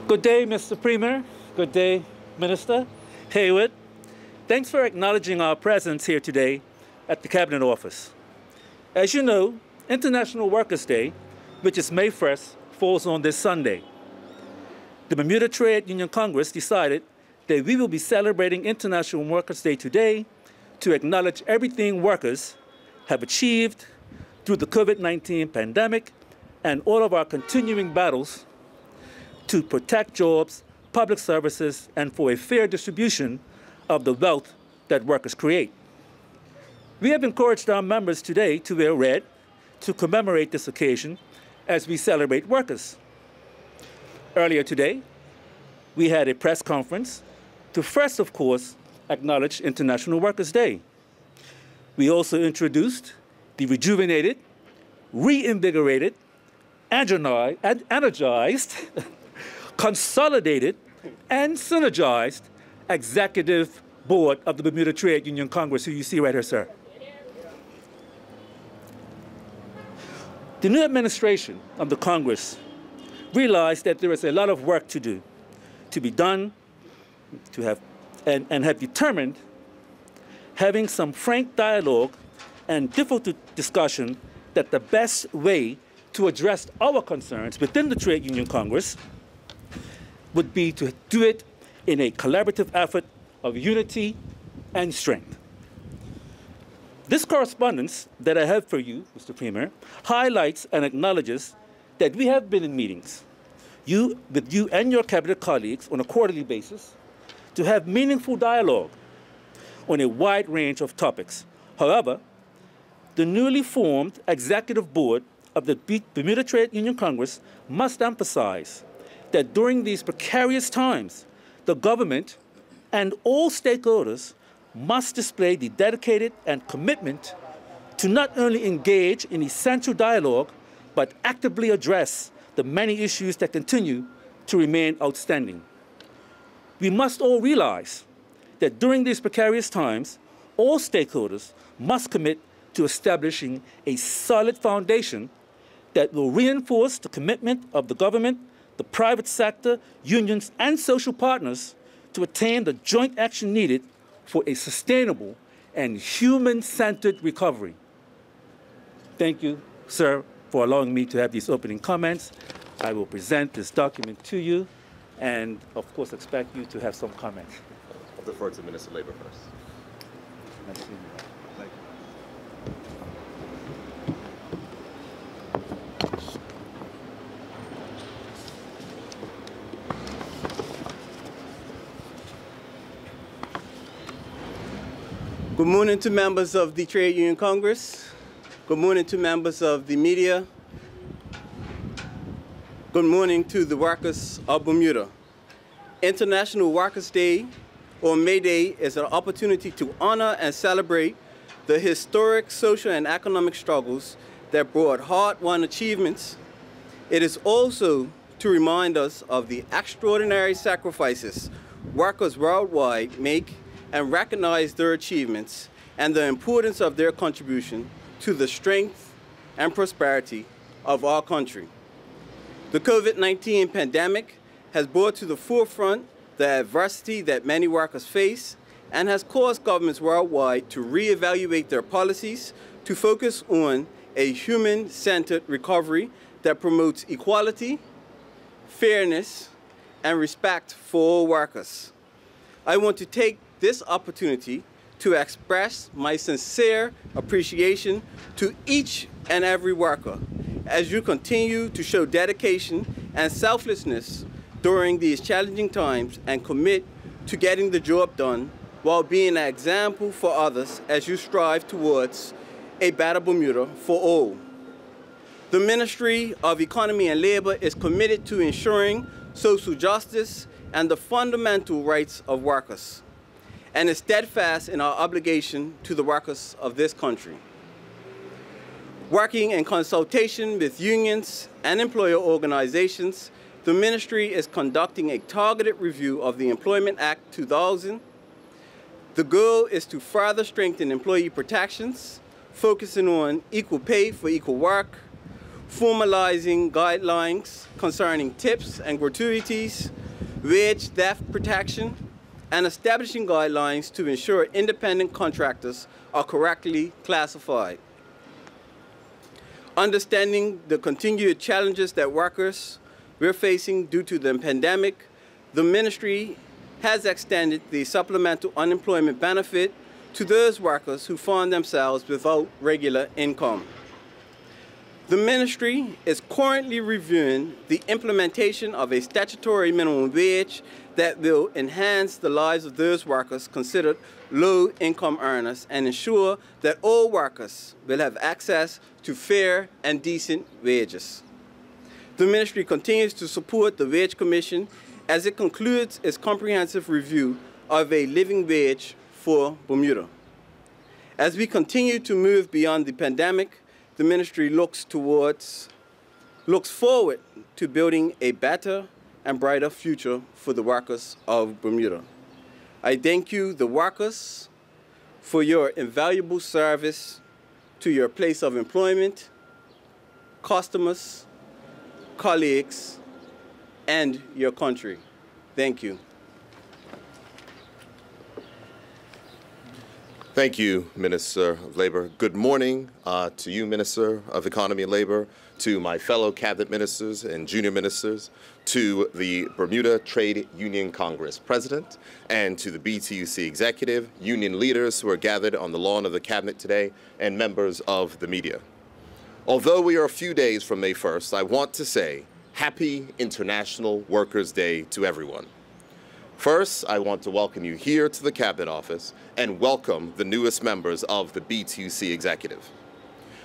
Good day, Mr. Premier. Good day, Minister Hayward. Thanks for acknowledging our presence here today at the Cabinet Office. As you know, International Workers' Day, which is May 1st, falls on this Sunday. The Bermuda Trade Union Congress decided that we will be celebrating International Workers' Day today to acknowledge everything workers have achieved through the COVID-19 pandemic and all of our continuing battles to protect jobs, public services, and for a fair distribution of the wealth that workers create. We have encouraged our members today to wear red to commemorate this occasion as we celebrate workers. Earlier today, we had a press conference to first, of course, acknowledge International Workers' Day. We also introduced the rejuvenated, reinvigorated, energized, consolidated, and synergized executive board of the Bermuda Trade Union Congress, who you see right here, sir. The new administration of the Congress realized that there is a lot of work to do, to be done, and have determined having some frank dialogue and difficult discussion that the best way to address our concerns within the Trade Union Congress would be to do it in a collaborative effort of unity and strength. This correspondence that I have for you, Mr. Premier, highlights and acknowledges that we have been in meetings, with you and your cabinet colleagues on a quarterly basis, to have meaningful dialogue on a wide range of topics. However, the newly formed executive board of the Bermuda Trade Union Congress must emphasize that during these precarious times, the government and all stakeholders must display the dedicated and commitment to not only engage in essential dialogue, but actively address the many issues that continue to remain outstanding. We must all realize that during these precarious times, all stakeholders must commit to establishing a solid foundation that will reinforce the commitment of the government, the private sector, unions, and social partners to attain the joint action needed for a sustainable and human-centered recovery. Thank you, sir, for allowing me to have these opening comments. I will present this document to you and, of course, expect you to have some comments. I'll defer to Minister of Labor first. Thank you. Good morning to members of the Trade Union Congress. Good morning to members of the media. Good morning to the workers of Bermuda. International Workers' Day, or May Day, is an opportunity to honor and celebrate the historic social and economic struggles that brought hard-won achievements. It is also to remind us of the extraordinary sacrifices workers worldwide make and recognize their achievements and the importance of their contribution to the strength and prosperity of our country. The COVID-19 pandemic has brought to the forefront the adversity that many workers face and has caused governments worldwide to reevaluate their policies to focus on a human-centered recovery that promotes equality, fairness, and respect for all workers. I want to take this opportunity to express my sincere appreciation to each and every worker as you continue to show dedication and selflessness during these challenging times and commit to getting the job done while being an example for others as you strive towards a better Bermuda for all. The Ministry of Economy and Labor is committed to ensuring social justice and the fundamental rights of workers, and is steadfast in our obligation to the workers of this country. Working in consultation with unions and employer organizations, the ministry is conducting a targeted review of the Employment Act 2000. The goal is to further strengthen employee protections, focusing on equal pay for equal work, formalizing guidelines concerning tips and gratuities, wage theft protection, and establishing guidelines to ensure independent contractors are correctly classified. Understanding the continued challenges that workers we're facing due to the pandemic, the ministry has extended the supplemental unemployment benefit to those workers who find themselves without regular income. The ministry is currently reviewing the implementation of a statutory minimum wage that will enhance the lives of those workers considered low-income earners and ensure that all workers will have access to fair and decent wages. The ministry continues to support the Wage Commission as it concludes its comprehensive review of a living wage for Bermuda. As we continue to move beyond the pandemic, the ministry looks forward to building a better and brighter future for the workers of Bermuda. I thank you, the workers, for your invaluable service to your place of employment, customers, colleagues, and your country. Thank you. Thank you, Minister of Labor. Good morning to you, Minister of Economy and Labor, to my fellow cabinet ministers and junior ministers, to the Bermuda Trade Union Congress President, and to the BTUC executive, union leaders who are gathered on the lawn of the cabinet today, and members of the media. Although we are a few days from May 1st, I want to say Happy International Workers' Day to everyone. First, I want to welcome you here to the Cabinet Office and welcome the newest members of the BTUC Executive.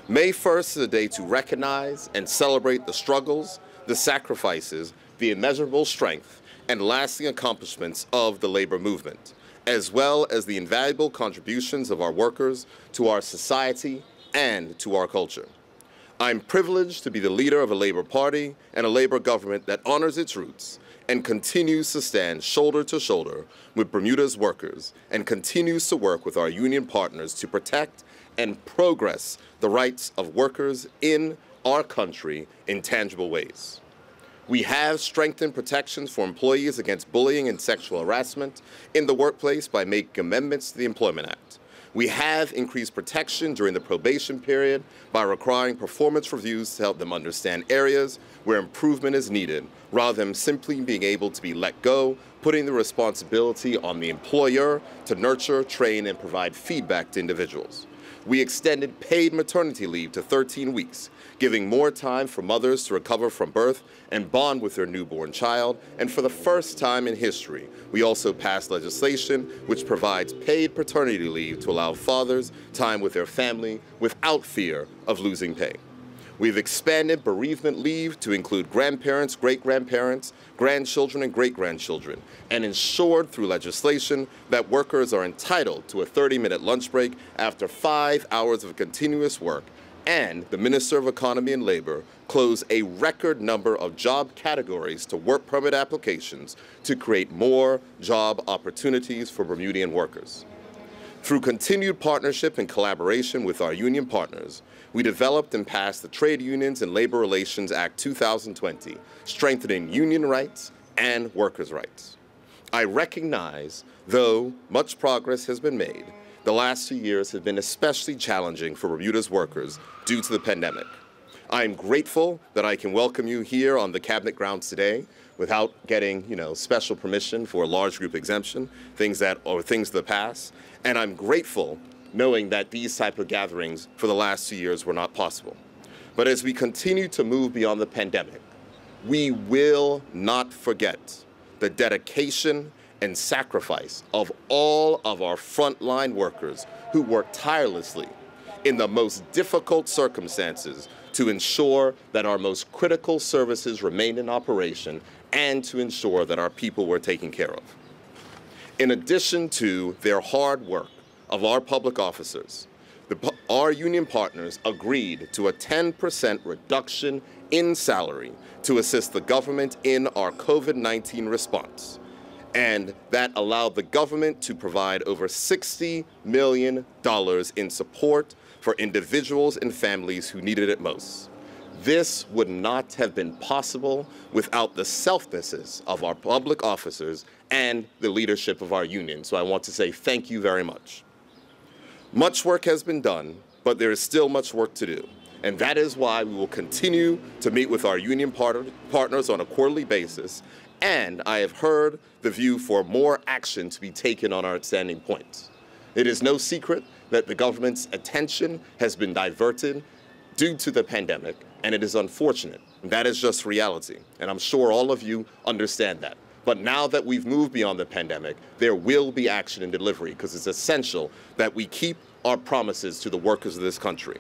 May 1st is a day to recognize and celebrate the struggles, the sacrifices, the immeasurable strength, and lasting accomplishments of the labor movement, as well as the invaluable contributions of our workers to our society and to our culture. I'm privileged to be the leader of a Labor Party and a Labor government that honors its roots and continues to stand shoulder to shoulder with Bermuda's workers and continues to work with our union partners to protect and progress the rights of workers in our country in tangible ways. We have strengthened protections for employees against bullying and sexual harassment in the workplace by making amendments to the Employment Act. We have increased protection during the probation period by requiring performance reviews to help them understand areas where improvement is needed, rather than simply being able to be let go, putting the responsibility on the employer to nurture, train, and provide feedback to individuals. We extended paid maternity leave to 13 weeks, giving more time for mothers to recover from birth and bond with their newborn child. And for the first time in history, we also passed legislation which provides paid paternity leave to allow fathers time with their family without fear of losing pay. We've expanded bereavement leave to include grandparents, great-grandparents, grandchildren, and great-grandchildren, and ensured through legislation that workers are entitled to a 30-minute lunch break after 5 hours of continuous work. And the Minister of Economy and Labor closed a record number of job categories to work permit applications to create more job opportunities for Bermudian workers. Through continued partnership and collaboration with our union partners, we developed and passed the Trade Unions and Labor Relations Act 2020, strengthening union rights and workers' rights. I recognize, though much progress has been made, the last 2 years have been especially challenging for Bermuda's workers due to the pandemic. I am grateful that I can welcome you here on the Cabinet grounds today without getting, special permission for a large group exemption, things of the past. And I'm grateful knowing that these type of gatherings for the last 2 years were not possible. But as we continue to move beyond the pandemic, we will not forget the dedication and sacrifice of all of our frontline workers who work tirelessly in the most difficult circumstances to ensure that our most critical services remain in operation and to ensure that our people were taken care of. In addition to their hard work of our public officers, our union partners agreed to a 10% reduction in salary to assist the government in our COVID-19 response. And that allowed the government to provide over $60 million in support for individuals and families who needed it most. This would not have been possible without the selflessness of our public officers and the leadership of our union. So I want to say thank you very much. Much work has been done, but there is still much work to do. And that is why we will continue to meet with our union partners on a quarterly basis. And I have heard the view for more action to be taken on our outstanding points. It is no secret that the government's attention has been diverted due to the pandemic, and it is unfortunate. That is just reality, and I'm sure all of you understand that. But now that we've moved beyond the pandemic, there will be action and delivery, because it's essential that we keep our promises to the workers of this country.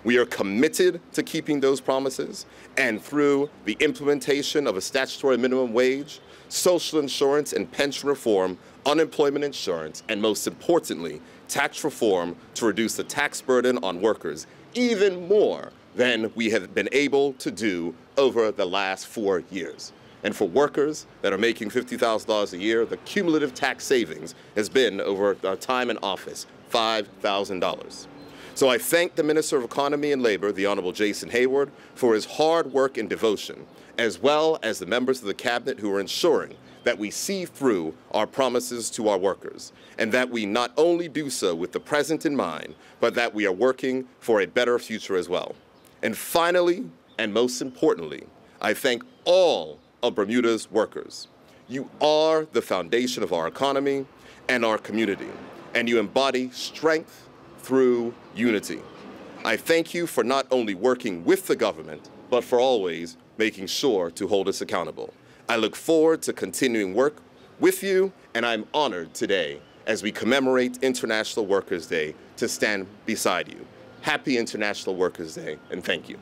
We are committed to keeping those promises, and through the implementation of a statutory minimum wage, social insurance and pension reform, unemployment insurance, and most importantly, tax reform to reduce the tax burden on workers even more than we have been able to do over the last 4 years. And for workers that are making $50,000 a year, the cumulative tax savings has been, over our time in office, $5,000. So I thank the Minister of Economy and Labor, the Honorable Jason Hayward, for his hard work and devotion, as well as the members of the Cabinet who are ensuring that we see through our promises to our workers, and that we not only do so with the present in mind, but that we are working for a better future as well. And finally, and most importantly, I thank all of Bermuda's workers. You are the foundation of our economy and our community, and you embody strength through unity. I thank you for not only working with the government, but for always making sure to hold us accountable. I look forward to continuing work with you, and I'm honored today as we commemorate International Workers' Day to stand beside you. Happy International Workers' Day, and thank you.